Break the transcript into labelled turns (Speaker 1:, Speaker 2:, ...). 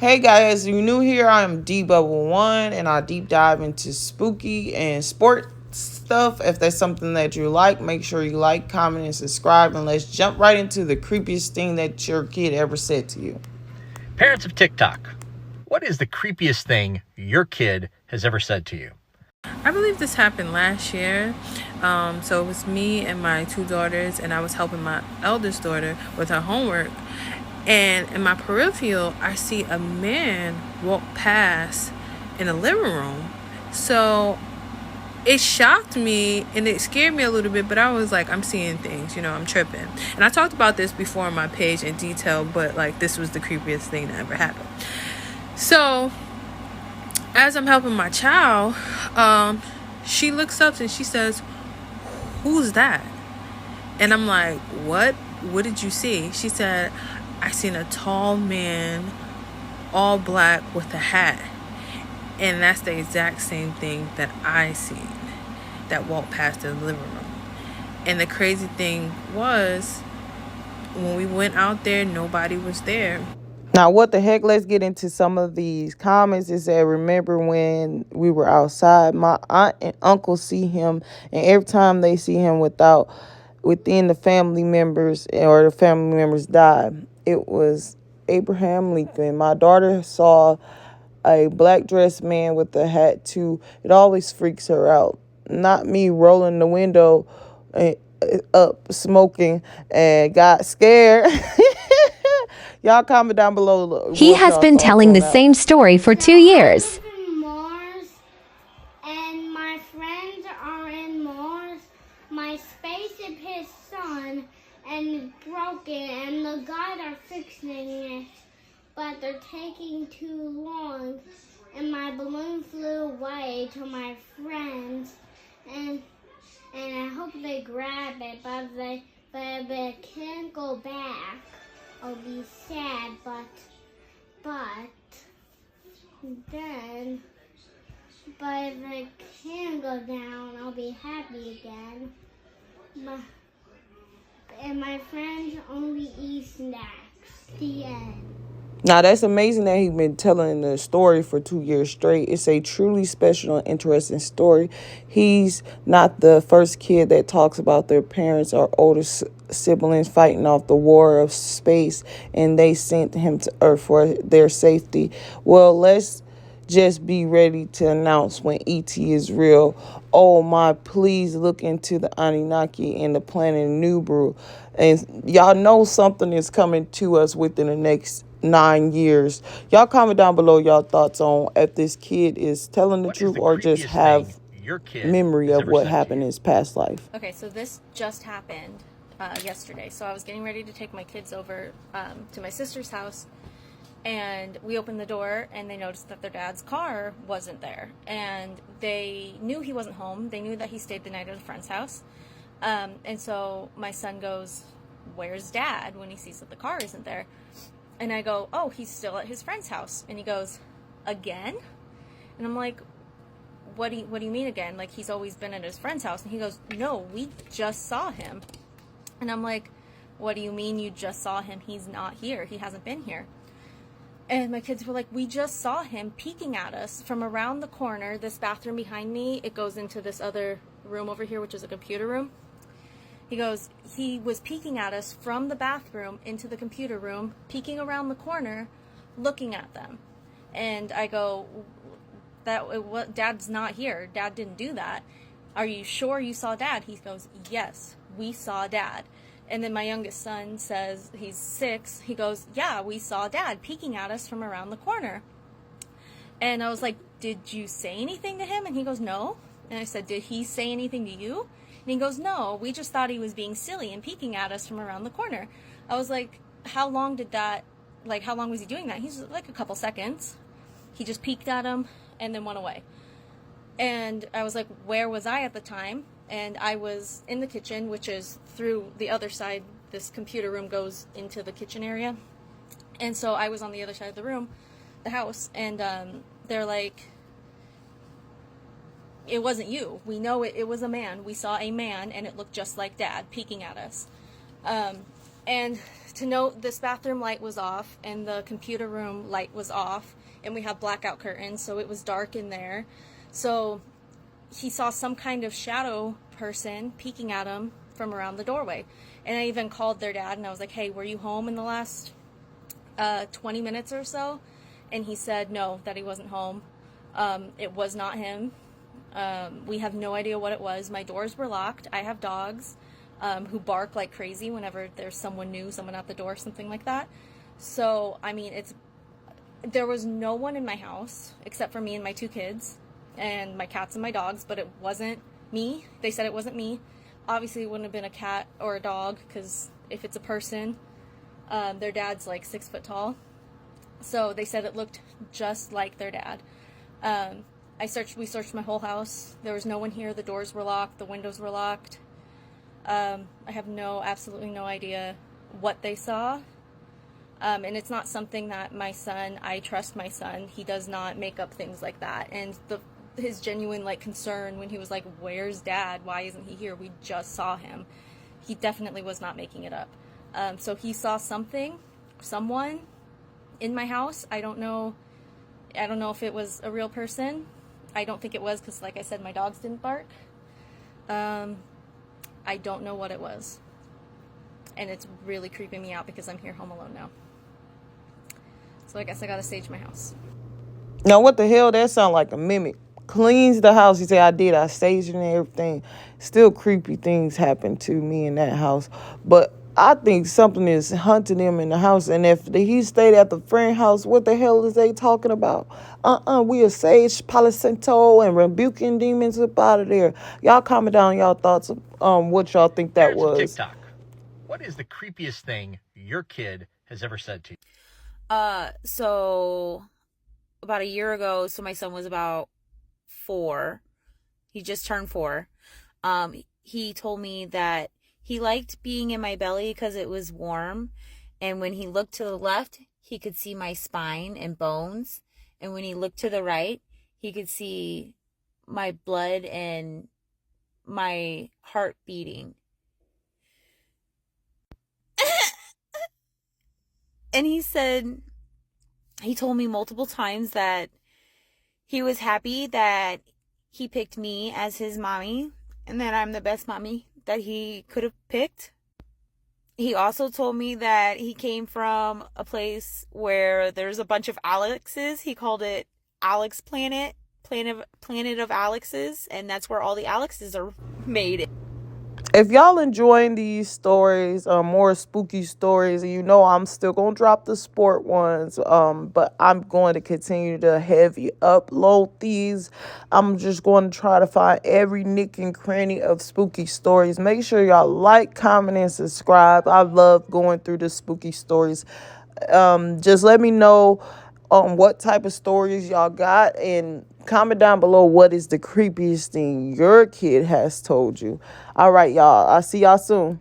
Speaker 1: Hey guys, you new here? I'm D Bubble One, and I deep dive into spooky and sport stuff. If that's something that you like, make sure you like, comment, and subscribe. And let's jump right into the creepiest thing that your kid ever said to you.
Speaker 2: Parents of TikTok, what is the creepiest thing your kid has ever said to you?
Speaker 3: I believe this happened last year. So it was me and my two daughters, and I was helping my eldest daughter with her homework. And in my peripheral, I see a man walk past in the living room. So it shocked me and it scared me a little bit, but I was like, I'm seeing things, I'm tripping. And I talked about this before on my page in detail, but like this was the creepiest thing that ever happened. So as I'm helping my child, she looks up and she says, "Who's that?" And I'm like, "What? What did you see?" She said, "I seen a tall man, all black with a hat." And that's the exact same thing that I seen that walked past the living room. And the crazy thing was, when we went out there, nobody was there.
Speaker 1: Now, what the heck? Let's get into some of these comments. It said, remember when we were outside? My aunt and uncle see him, and every time they see him within the family members or the family members died. It was Abraham Lincoln. My daughter saw a black dressed man with a hat too. It always freaks her out. Not me rolling the window up smoking and got scared. Y'all comment down below.
Speaker 4: He has been telling the same story for 2 years.
Speaker 5: I live in Mars, and my friends are in Mars. My spaceship hit sun and it's broken, and the guys are fixing it, but they're taking too long. And my balloon flew away to my friends, and I hope they grab it, but they can't go back. I'll be sad, but then, but if I can go down, I'll be happy again. And my friends only eat snacks. The end.
Speaker 1: Now, that's amazing that he's been telling the story for 2 years straight. It's a truly special and interesting story. He's not the first kid that talks about their parents or older siblings fighting off the war of space, and they sent him to Earth for their safety. Well, let's just be ready to announce when E.T. is real. Oh my, please look into the Anunnaki and the planet Nibiru. And y'all know something is coming to us within the next 9 years. Y'all comment down below y'all thoughts on if this kid is telling the truth or just have memory of what happened in his past life.
Speaker 6: Okay, so this just happened yesterday. So I was getting ready to take my kids over to my sister's house, and we opened the door and they noticed that their dad's car wasn't there, and they knew he wasn't home. They knew that he stayed the night at a friend's house, and so my son goes, "Where's Dad?" when he sees that the car isn't there. And I go, "Oh, he's still at his friend's house." And he goes, "Again?" And I'm like, what do you mean again? Like, he's always been at his friend's house. And he goes, "No, we just saw him." And I'm like, "What do you mean you just saw him? He's not here. He hasn't been here." And my kids were like, "We just saw him peeking at us from around the corner. This bathroom behind me, it goes into this other room over here, which is a computer room." He goes, "He was peeking at us from the bathroom into the computer room, peeking around the corner, looking at them." And I go, "Dad's not here. Dad didn't do that. Are you sure you saw Dad?" He goes, "Yes, we saw Dad." And then my youngest son says, he's 6, he goes, "Yeah, we saw Dad peeking at us from around the corner." And I was like, "Did you say anything to him?" And he goes, "No." And I said, "Did he say anything to you?" And he goes, "No, we just thought he was being silly and peeking at us from around the corner." I was like, how long was he doing that? He's like a couple seconds. He just peeked at him and then went away. And I was like, where was I at the time? And I was in the kitchen, which is through the other side. This computer room goes into the kitchen area. And so I was on the other side of the room, the house, and they're like, "It wasn't you. We know it was a man. We saw a man, and it looked just like Dad peeking at us." And to note, this bathroom light was off and the computer room light was off, and we have blackout curtains, so it was dark in there. So he saw some kind of shadow person peeking at him from around the doorway. And I even called their dad and I was like, hey, were you home in the last 20 minutes or so? And he said no, that he wasn't home. It was not him. We have no idea what it was. My doors were locked. I have dogs who bark like crazy whenever there's someone new, someone at the door, something like that. So, I mean, there was no one in my house except for me and my 2 kids and my cats and my dogs, but it wasn't me. They said it wasn't me. Obviously, it wouldn't have been a cat or a dog, because if it's a person, their dad's like 6 foot tall. So they said it looked just like their dad. We searched my whole house. There was no one here. The doors were locked. The windows were locked. I have absolutely no idea what they saw. And it's not something that I trust my son. He does not make up things like that. And his genuine concern when he was like, where's dad? Why isn't he here? We just saw him. He definitely was not making it up. So he saw someone in my house. I don't know if it was a real person. I don't think it was, because like I said, my dogs didn't bark. I don't know what it was. And it's really creeping me out because I'm here home alone now. So I guess I gotta sage my house.
Speaker 1: Now, what the hell? That sound like a mimic. Cleans the house. He said, I did. I staged it and everything. Still creepy things happen to me in that house. But I think something is hunting him in the house. And if he stayed at the friend house, what the hell is they talking about? We are sage, Palo and rebuking demons up out of there. Y'all comment down y'all thoughts on what y'all think that
Speaker 2: Parents of
Speaker 1: was.
Speaker 2: TikTok, what is the creepiest thing your kid has ever said to you?
Speaker 7: So about a year ago, so my son was about 4. He just turned 4. He told me that he liked being in my belly because it was warm. And when he looked to the left, he could see my spine and bones. And when he looked to the right, he could see my blood and my heart beating. And he told me multiple times that he was happy that he picked me as his mommy and that I'm the best mommy that he could have picked. He also told me that he came from a place where there's a bunch of Alexes. He called it Alex Planet of Alexes, and that's where all the Alexes are made.
Speaker 1: If y'all enjoying these stories, more spooky stories, you know I'm still going to drop the sport ones, but I'm going to continue to heavy upload these. I'm just going to try to find every nick and cranny of spooky stories. Make sure y'all like, comment, and subscribe. I love going through the spooky stories. Just let me know what type of stories y'all got, and comment down below what is the creepiest thing your kid has told you. All right, y'all. I'll see y'all soon.